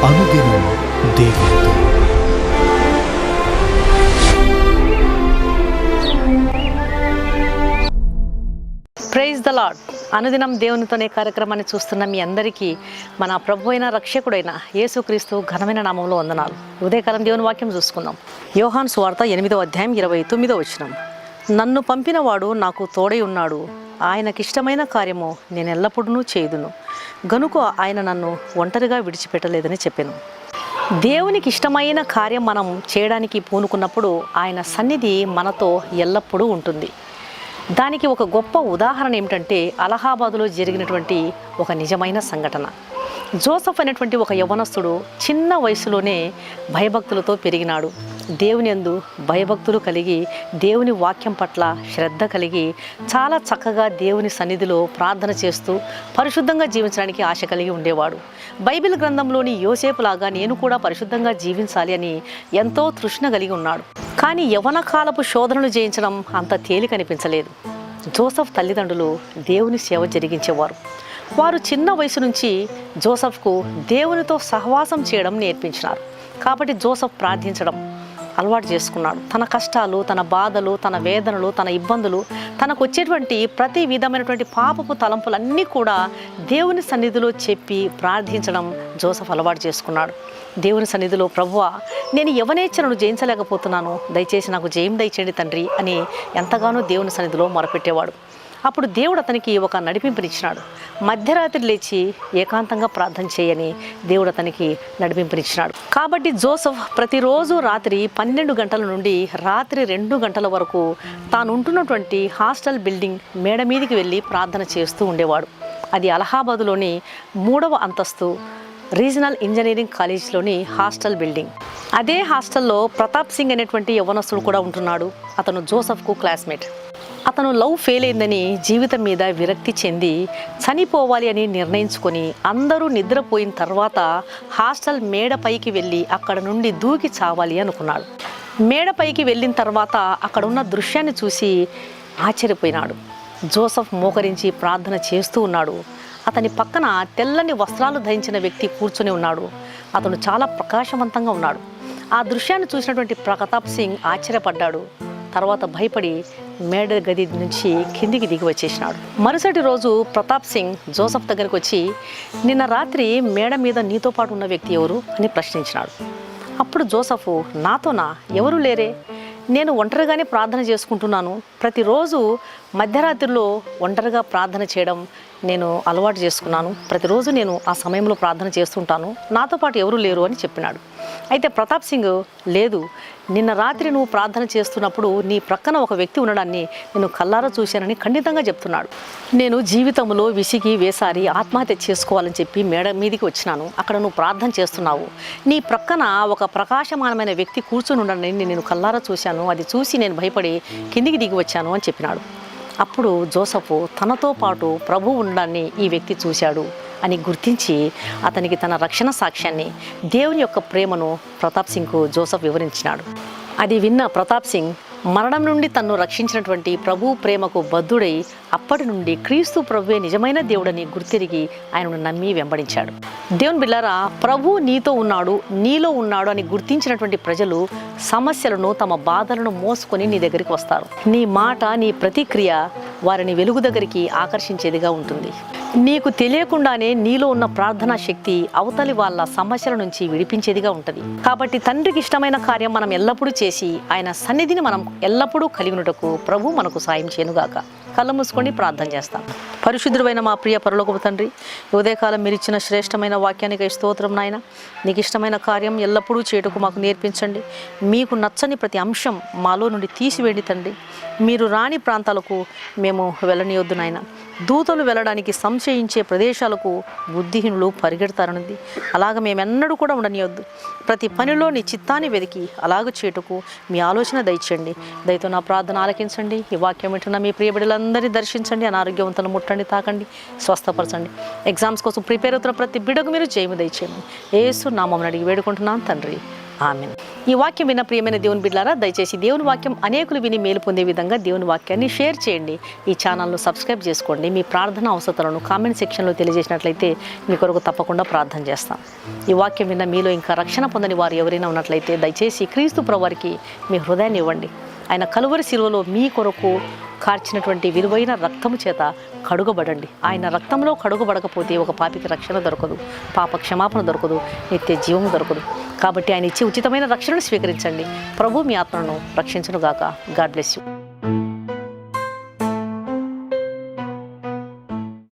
అనుదినం దేవునితో. Praise the Lord. అనుదినం దేవునితోనే కార్యక్రమాన్ని చూస్తున్న మీ అందరికీ మన ప్రభు అయిన రక్షకుడైన యేసుక్రీస్తు ఘనమైన నామంలో వందనాలు. ఉదయకాలం దేవుని వాక్యం చూసుకుందాం. యోహాను సువార్త 8వ అధ్యాయం 29వ వచనం. నన్ను పంపినవాడు నాకు తోడై ఉన్నాడు, ఆయనకిష్టమైన కార్యము నేను ఎల్లప్పుడూ చేయుదును, గనుక ఆయన నన్ను ఒంటరిగా విడిచిపెట్టలేదని చెప్పాను. దేవునికి ఇష్టమైన కార్యం మనం చేయడానికి పూనుకున్నప్పుడు ఆయన సన్నిధి మనతో ఎల్లప్పుడూ ఉంటుంది. దానికి ఒక గొప్ప ఉదాహరణ ఏమిటంటే అలహాబాదులో జరిగినటువంటి ఒక నిజమైన సంఘటన. జోసెఫ్ అనేటువంటి ఒక యవ్వనస్తుడు చిన్న వయసులోనే భయభక్తులతో పెరిగినాడు. దేవుని యందు భయభక్తులు కలిగి దేవుని వాక్యం పట్ల శ్రద్ధ కలిగి చాలా చక్కగా దేవుని సన్నిధిలో ప్రార్థన చేస్తూ పరిశుద్ధంగా జీవించడానికి ఆశ కలిగి ఉండేవాడు. బైబిల్ గ్రంథంలోని యోసేపులాగా నేను కూడా పరిశుద్ధంగా జీవించాలి అని ఎంతో తృష్ణ కలిగి ఉన్నాడు. కానీ యవ్వన కాలపు శోధనలు జయించడం అంత తేలిక అనిపించలేదు. జోసెఫ్ తల్లిదండ్రులు దేవుని సేవ జరిగించేవారు. వారు చిన్న వయసు నుంచి జోసెఫ్కు దేవునితో సహవాసం చేయడం నేర్పించినారు. కాబట్టి జోసెఫ్ ప్రార్థించడం అలవాటు చేసుకున్నాడు. తన కష్టాలు, తన బాధలు, తన వేదనలు, తన ఇబ్బందులు, తనకు వచ్చేటువంటి ప్రతి విధమైనటువంటి పాపపు తలంపులన్నీ కూడా దేవుని సన్నిధిలో చెప్పి ప్రార్థించడం జోసెఫ్ అలవాటు చేసుకున్నాడు. దేవుని సన్నిధిలో, ప్రభువా, నేను యవనేచ్ఛను జయించలేకపోతున్నాను, దయచేసి నాకు జయం దయచేయండి తండ్రి అని ఎంతగానో దేవుని సన్నిధిలో మొరపెట్టేవాడు. అప్పుడు దేవుడు అతనికి ఒక నడిపింపునిచ్చినాడు. మధ్యరాత్రి లేచి ఏకాంతంగా ప్రార్థన చేయని దేవుడు అతనికి నడిపింపునిచ్చినాడు. కాబట్టి జోసెఫ్ ప్రతిరోజు రాత్రి 12 గంటల నుండి రాత్రి 2 గంటల వరకు తాను ఉంటున్నటువంటి హాస్టల్ బిల్డింగ్ మేడ మీదికి వెళ్ళి ప్రార్థన చేస్తూ ఉండేవాడు. అది అలహాబాదులోని 3వ అంతస్తు రీజనల్ ఇంజనీరింగ్ కాలేజ్లోని హాస్టల్ బిల్డింగ్. అదే హాస్టల్లో ప్రతాప్ సింగ్ అనేటువంటి యవ్వనస్తుడు కూడా ఉంటున్నాడు. అతను జోసెఫ్కు క్లాస్మేట్. అతను లవ్ ఫెయిల్ అయిందని జీవితం మీద విరక్తి చెంది చనిపోవాలి అని నిర్ణయించుకొని అందరూ నిద్రపోయిన తర్వాత హాస్టల్ మేడపైకి వెళ్ళి అక్కడ నుండి దూకి చావాలి అనుకున్నాడు. మేడపైకి వెళ్ళిన తర్వాత అక్కడ ఉన్న దృశ్యాన్ని చూసి ఆశ్చర్యపోయినాడు. జోసెఫ్ మోకరించి ప్రార్థన చేస్తూ ఉన్నాడు. అతని పక్కన తెల్లని వస్త్రాలు ధరించిన వ్యక్తి కూర్చొని ఉన్నాడు. అతను చాలా ప్రకాశవంతంగా ఉన్నాడు. ఆ దృశ్యాన్ని చూసినటువంటి ప్రతాప్ సింగ్ ఆశ్చర్యపడ్డాడు. తర్వాత భయపడి మేడ గది నుంచి కిందికి దిగి వచ్చేసినాడు. మరుసటి రోజు ప్రతాప్ సింగ్ జోసెఫ్ దగ్గరికి వచ్చి, నిన్న రాత్రి మేడ మీద నీతో పాటు ఉన్న వ్యక్తి ఎవరు అని ప్రశ్నించినాడు. అప్పుడు జోసెఫ్, నాతోనా? ఎవరు లేరే, నేను ఒంటరిగానే ప్రార్థన చేసుకుంటున్నాను. ప్రతిరోజు మధ్యరాత్రిలో ఒంటరిగా ప్రార్థన చేయడం నేను అలవాటు చేసుకున్నాను. ప్రతిరోజు నేను ఆ సమయంలో ప్రార్థన చేస్తుంటాను, నాతో పాటు ఎవరు లేరు అని చెప్పినాడు. అయితే ప్రతాప్ సింగ్, లేదు, నిన్న రాత్రి నువ్వు ప్రార్థన చేస్తున్నప్పుడు నీ ప్రక్కన ఒక వ్యక్తి ఉండడాన్ని నేను కల్లారా చూశానని ఖండితంగా చెప్తున్నాడు. నేను జీవితంలో విసిగి వేసారి ఆత్మహత్య చేసుకోవాలని చెప్పి మేడ మీదికి వచ్చినాను. అక్కడ నువ్వు ప్రార్థన చేస్తున్నావు, నీ ప్రక్కన ఒక ప్రకాశమానమైన వ్యక్తి కూర్చొని ఉండడాన్ని నేను కల్లారా చూశాను. అది చూసి నేను భయపడి కిందికి దిగి వచ్చాను అని చెప్పినాడు. అప్పుడు జోసెఫ్ తనతో పాటు ప్రభు ఉండడాన్ని ఈ వ్యక్తి చూశాడు అని గుర్తించి అతనికి తన రక్షణ సాక్ష్యాన్ని, దేవుని యొక్క ప్రేమను ప్రతాప్ సింగ్కు జోసెఫ్ వివరించినాడు. అది విన్న ప్రతాప్ సింగ్ మరణం నుండి తన్ను రక్షించినటువంటి ప్రభు ప్రేమకు బద్ధుడై అప్పటి నుండి క్రీస్తు ప్రభువే నిజమైన దేవుడని గుర్తిరిగి ఆయనను నమ్మి వెంబడించాడు. దేవుని బిడ్డలారా, ప్రభు నీతో ఉన్నాడు, నీలో ఉన్నాడు అని గుర్తించినటువంటి ప్రజలు సమస్యలను, తమ బాధలను మోసుకొని నీ దగ్గరికి వస్తారు. నీ మాట, నీ ప్రతిక్రియ వారిని వెలుగు దగ్గరికి ఆకర్షించేదిగా ఉంటుంది. నీకు తెలియకుండానే నీలో ఉన్న ప్రార్థనా శక్తి అవతలి వాళ్ళ సమస్యల నుంచి విడిపించేదిగా ఉంటుంది. కాబట్టి తండ్రికి ఇష్టమైన కార్యం మనం ఎల్లప్పుడూ చేసి ఆయన సన్నిధిని మనం ఎల్లప్పుడూ కలిగినటకు ప్రభు మనకు సాయం చేయనుగాక. కళ్ళు మూసుకొని ప్రార్థన చేస్తాం. పరిశుద్ధుడైన మా ప్రియ పరలోకపు తండ్రి, ఉదయకాలం మీరు ఇచ్చిన శ్రేష్టమైన వాక్యానికి స్తోత్రం నాయన. నీకు ఇష్టమైన కార్యం ఎల్లప్పుడూ చేయుటకు మాకు నేర్పించండి. మీకు నచ్చని ప్రతి అంశం మాలో నుండి తీసివేయండి తండ్రి. మీరు రాని ప్రాంతాలకు మేము వెళ్ళనియొద్దు నాయన. దూతలు వెళ్ళడానికి సంశయించే ప్రదేశాలకు బుద్ధిహీనులు పరిగెడతారన్నది అలాగ మేమెన్నడూ కూడా ఉండనియొద్దు. ప్రతి పనిలో నీ చిత్తాన్ని వెతికి అలాగ చేటుకు మీ ఆలోచన దయచేయండి. దయతో నా ప్రార్థన ఆలకించండి. ఈ వాక్యం వింటున్న మీ ప్రియ బిడ్డలందరినీ దర్శించండి. అనారోగ్యవంతులను ముట్టండి, తాకండి, స్వస్థపరచండి. ఎగ్జామ్స్ కోసం ప్రిపేర్ అవుతున్న ప్రతి బిడ్డకు మీరు జయము దయచేయండి. యేసు నామమున అడిగి వేడుకుంటున్నాను తండ్రి, ఆమేన్. ఈ వాక్యం విన్న ప్రియమైన దేవుని బిడ్డలారా, దయచేసి దేవుని వాక్యం అనేకులు విని మేలు పొందే విధంగా దేవుని వాక్యాన్ని షేర్ చేయండి. ఈ ఛానల్ను సబ్స్క్రైబ్ చేసుకోండి. మీ ప్రార్థన అవసరాలను కామెంట్ సెక్షన్లో తెలియజేసినట్లయితే మీ కొరకు తప్పకుండా ప్రార్థన చేస్తాం. ఈ వాక్యం విన్న మీలో ఇంకా రక్షణ పొందని వారు ఎవరైనా ఉన్నట్లయితే దయచేసి క్రీస్తు ప్రభువారికి మీ హృదయాన్ని ఇవ్వండి. ఆయన కలువరి శిలువలో మీ కొరకు కార్చినటువంటి విలువైన రక్తము చేత కడుగబడండి. ఆయన రక్తంలో కడుగబడకపోతే ఒక పాపికి రక్షణ దొరకదు, పాప క్షమాపణ దొరకదు, నిత్య జీవము దొరకదు. కాబట్టి ఆయన ఇచ్చే ఉచితమైన రక్షణను స్వీకరించండి. ప్రభు మీ ఆత్మను రక్షించునుగాక. God bless you.